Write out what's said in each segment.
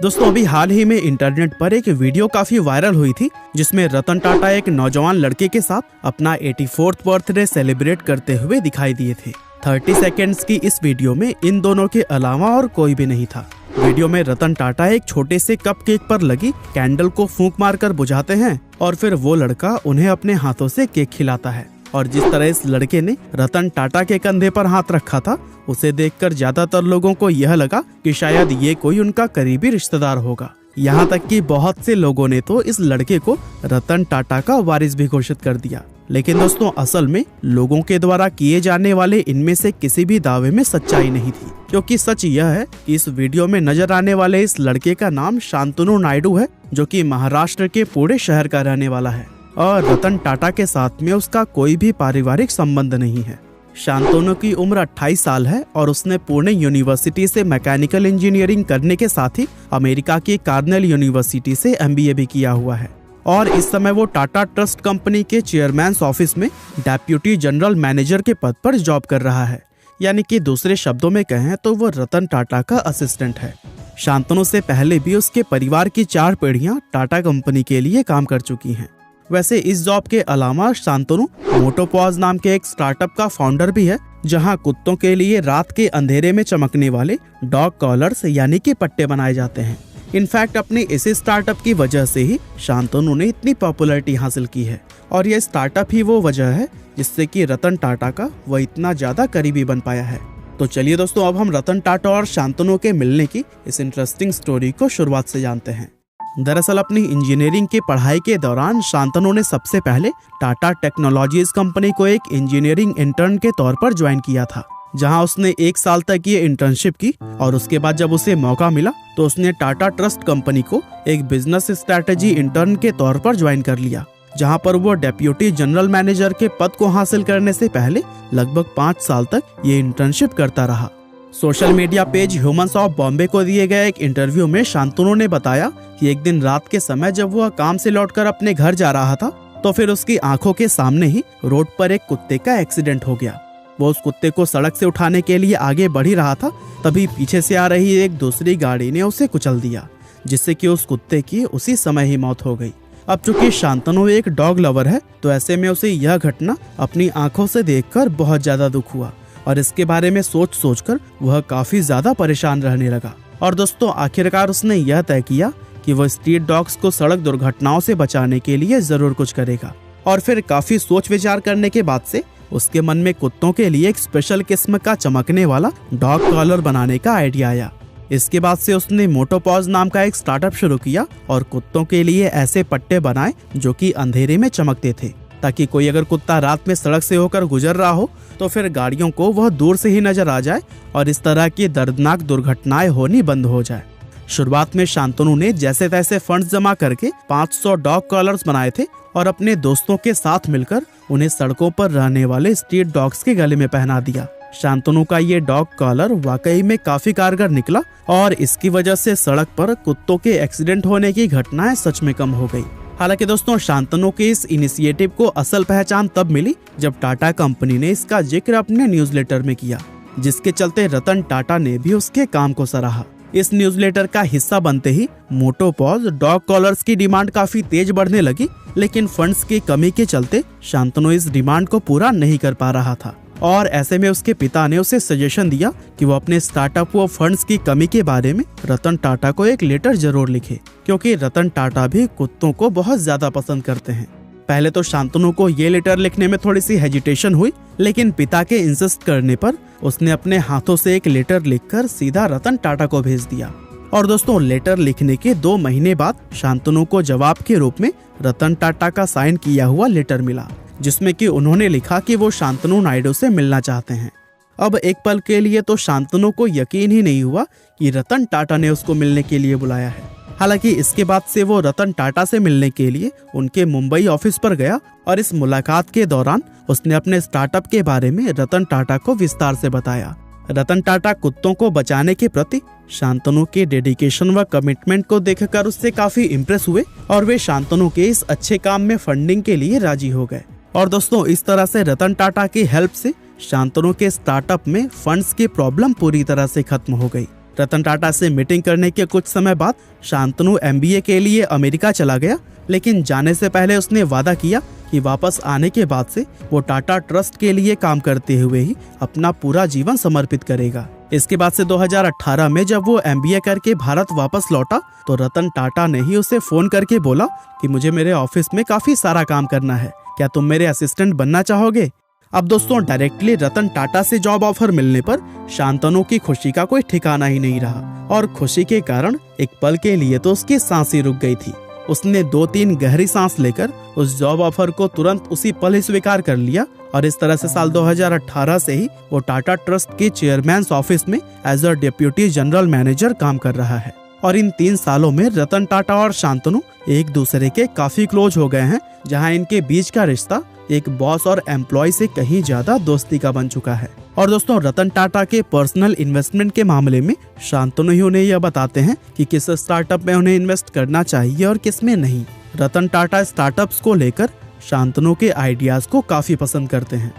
दोस्तों अभी हाल ही में इंटरनेट पर एक वीडियो काफी वायरल हुई थी जिसमें रतन टाटा एक नौजवान लड़के के साथ अपना 84th बर्थडे सेलिब्रेट करते हुए दिखाई दिए थे। 30 सेकेंड्स की इस वीडियो में इन दोनों के अलावा और कोई भी नहीं था। वीडियो में रतन टाटा एक छोटे से कप केक पर लगी कैंडल को फूंक मारकर बुझाते हैं और फिर वो लड़का उन्हें अपने हाथों से केक खिलाता है। और जिस तरह इस लड़के ने रतन टाटा के कंधे पर हाथ रखा था उसे देखकर ज्यादातर लोगों को यह लगा कि शायद ये कोई उनका करीबी रिश्तेदार होगा। यहाँ तक कि बहुत से लोगों ने तो इस लड़के को रतन टाटा का वारिस भी घोषित कर दिया। लेकिन दोस्तों असल में लोगों के द्वारा किए जाने वाले इनमें से किसी भी दावे में सच्चाई नहीं थी, क्योंकि सच यह है कि इस वीडियो में नजर आने वाले इस लड़के का नाम शांतनु नायडू है, जो कि महाराष्ट्र के पुणे शहर का रहने वाला है और रतन टाटा के साथ में उसका कोई भी पारिवारिक संबंध नहीं है। शांतनु की उम्र 28 साल है और उसने पुणे यूनिवर्सिटी से मैकेनिकल इंजीनियरिंग करने के साथ ही अमेरिका की कार्नेल यूनिवर्सिटी से MBA भी किया हुआ है और इस समय वो टाटा ट्रस्ट कंपनी के चेयरमैन ऑफिस में डेप्यूटी जनरल मैनेजर के पद पर जॉब कर रहा है। यानी कि दूसरे शब्दों में कहें तो वो रतन टाटा का असिस्टेंट है। शांतनु से पहले भी उसके परिवार की 4 पीढ़ियां टाटा कंपनी के लिए काम कर चुकी हैं। वैसे इस जॉब के अलावा शांतनु मोटोपॉज नाम के एक स्टार्टअप का फाउंडर भी है, जहां कुत्तों के लिए रात के अंधेरे में चमकने वाले डॉग कॉलर्स यानी कि पट्टे बनाए जाते हैं। इनफैक्ट अपने इसी स्टार्टअप की वजह से ही शांतनु ने इतनी पॉपुलैरिटी हासिल की है और यह स्टार्टअप ही वो वजह है जिससे कि रतन टाटा का वह इतना ज्यादा करीबी बन पाया है। तो चलिए दोस्तों अब हम रतन टाटा और शांतनु के मिलने की इस इंटरेस्टिंग स्टोरी को शुरुआत से जानते हैं। दरअसल अपनी इंजीनियरिंग की पढ़ाई के दौरान शांतनु ने सबसे पहले टाटा टेक्नोलॉजीज कंपनी को एक इंजीनियरिंग इंटर्न के तौर पर ज्वाइन किया था, जहां उसने 1 साल तक ये इंटर्नशिप की और उसके बाद जब उसे मौका मिला तो उसने टाटा ट्रस्ट कंपनी को एक बिजनेस स्ट्रेटेजी इंटर्न के तौर पर ज्वाइन कर लिया, जहां पर वो डेप्यूटी जनरल मैनेजर के पद को हासिल करने से पहले लगभग 5 साल तक ये इंटर्नशिप करता रहा। Social media page humans of Bombay को दिए गए एक इंटरव्यू में शांतनु ने बताया कि एक दिन रात के समय जब वह काम से लौटकर अपने घर जा रहा था तो फिर उसकी आंखों के सामने ही रोड पर एक कुत्ते का एक्सीडेंट हो गया। वो उस कुत्ते को सड़क से उठाने के लिए आगे बढ़ ही रहा था, तभी पीछे से आ रही एक दूसरी गाड़ी ने उसे कुचल दिया, जिससे कि उस कुत्ते की उसी समय ही मौत हो गई। अब चूंकि शांतनु एक डॉग लवर है तो ऐसे में उसे यह घटना अपनी आंखों से देखकर बहुत ज्यादा दुख हुआ और इसके बारे में सोचकर वह काफी ज्यादा परेशान रहने लगा। और दोस्तों आखिरकार उसने यह तय किया कि वह स्ट्रीट डॉग्स को सड़क दुर्घटनाओं से बचाने के लिए जरूर कुछ करेगा। और फिर काफी सोच विचार करने के बाद से उसके मन में कुत्तों के लिए एक स्पेशल किस्म का चमकने वाला डॉग कॉलर बनाने का आइडिया आया। इसके बाद से उसने मोटोपॉज नाम का एक स्टार्टअप शुरू किया और कुत्तों के लिए ऐसे पट्टे बनाए जो कि अंधेरे में चमकते थे, ताकि कोई अगर कुत्ता रात में सड़क से होकर गुजर रहा हो तो फिर गाड़ियों को वह दूर से ही नजर आ जाए और इस तरह की दर्दनाक दुर्घटनाएं होनी बंद हो जाए। शुरुआत में शांतनु ने जैसे तैसे फंड्स जमा करके 500 डॉग कॉलर्स बनाए थे और अपने दोस्तों के साथ मिलकर उन्हें सड़कों पर रहने वाले स्ट्रीट डॉग्स के गले में पहना दिया। शांतनु का ये डॉग कॉलर वाकई में काफी कारगर निकला और इसकी वजह से सड़क पर कुत्तों के एक्सीडेंट होने की घटनाएं सच में कम हो गई। हालांकि दोस्तों शांतनु के इस इनिशिएटिव को असल पहचान तब मिली जब टाटा कंपनी ने इसका जिक्र अपने न्यूज़लेटर में किया, जिसके चलते रतन टाटा ने भी उसके काम को सराहा। इस न्यूज़लेटर का हिस्सा बनते ही मोटोपॉज डॉग कॉलर्स की डिमांड काफी तेज बढ़ने लगी, लेकिन फंड्स की कमी के चलते शांतनु इस डिमांड को पूरा नहीं कर पा रहा था और ऐसे में उसके पिता ने उसे सजेशन दिया कि वो अपने स्टार्टअप व फंड्स की कमी के बारे में रतन टाटा को एक लेटर जरूर लिखे, क्योंकि रतन टाटा भी कुत्तों को बहुत ज्यादा पसंद करते हैं। पहले तो शांतनु को ये लेटर लिखने में थोड़ी सी हेजिटेशन हुई, लेकिन पिता के इंसिस्ट करने पर उसने अपने हाथों से एक लेटर लिखकर सीधा रतन टाटा को भेज दिया। और दोस्तों लेटर लिखने के 2 महीने बाद शांतनु को जवाब के रूप में रतन टाटा का साइन किया हुआ लेटर मिला, जिसमें कि उन्होंने लिखा कि वो शांतनु नायडू से मिलना चाहते हैं। अब एक पल के लिए तो शांतनु को यकीन ही नहीं हुआ कि रतन टाटा ने उसको मिलने के लिए बुलाया है। हालांकि इसके बाद से वो रतन टाटा से मिलने के लिए उनके मुंबई ऑफिस पर गया और इस मुलाकात के दौरान उसने अपने स्टार्टअप के बारे में रतन टाटा को विस्तार से बताया। रतन टाटा कुत्तों को बचाने के प्रति शांतनु के डेडिकेशन व कमिटमेंट को देखकर उससे काफी इम्प्रेस हुए और वे शांतनु के इस अच्छे काम में फंडिंग के लिए राजी हो गए। और दोस्तों इस तरह से रतन टाटा की हेल्प से शांतनु के स्टार्टअप में फंड्स की प्रॉब्लम पूरी तरह से खत्म हो गई रतन टाटा से मीटिंग करने के कुछ समय बाद शांतनु MBA के लिए अमेरिका चला गया, लेकिन जाने से पहले उसने वादा किया कि वापस आने के बाद से वो टाटा ट्रस्ट के लिए काम करते हुए ही अपना पूरा जीवन समर्पित करेगा। इसके बाद से 2018 में जब वो MBA करके भारत वापस लौटा तो रतन टाटा ने ही उसे फोन करके बोला कि मुझे मेरे ऑफिस में काफी सारा काम करना है, क्या तुम मेरे असिस्टेंट बनना चाहोगे। अब दोस्तों डायरेक्टली रतन टाटा से जॉब ऑफर मिलने पर शांतनु की खुशी का कोई ठिकाना ही नहीं रहा और खुशी के कारण एक पल के लिए तो उसकी सांस ही रुक गई थी। उसने 2-3 गहरी सांस लेकर उस जॉब ऑफर को तुरंत उसी पल ही स्वीकार कर लिया और इस तरह से साल 2018 से ही वो टाटा ट्रस्ट के चेयरमैन ऑफिस में as a deputy general manager काम कर रहा है। और इन 3 सालों में रतन टाटा और शांतनु एक दूसरे के काफी क्लोज हो गए हैं, जहां इनके बीच का रिश्ता एक बॉस और एम्प्लॉय से कहीं ज्यादा दोस्ती का बन चुका है। और दोस्तों रतन टाटा के पर्सनल इन्वेस्टमेंट के मामले में शांतनु ही उन्हें यह बताते हैं कि किस स्टार्टअप में उन्हें इन्वेस्ट करना चाहिए और किस में नहीं। रतन टाटा स्टार्टअप्स को लेकर शांतनु के आइडियाज को काफी पसंद करते हैं,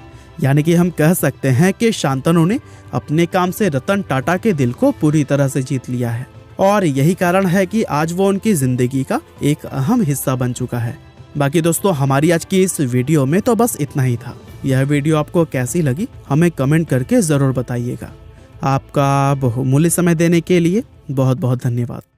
यानी कि हम कह सकते हैं कि शांतनु ने अपने काम से रतन टाटा के दिल को पूरी तरह से जीत लिया है और यही कारण है कि आज वो उनकी जिंदगी का एक अहम हिस्सा बन चुका है। बाकी दोस्तों हमारी आज की इस वीडियो में तो बस इतना ही था। यह वीडियो आपको कैसी लगी हमें कमेंट करके जरूर बताइएगा। आपका बहुमूल्य समय देने के लिए बहुत बहुत धन्यवाद।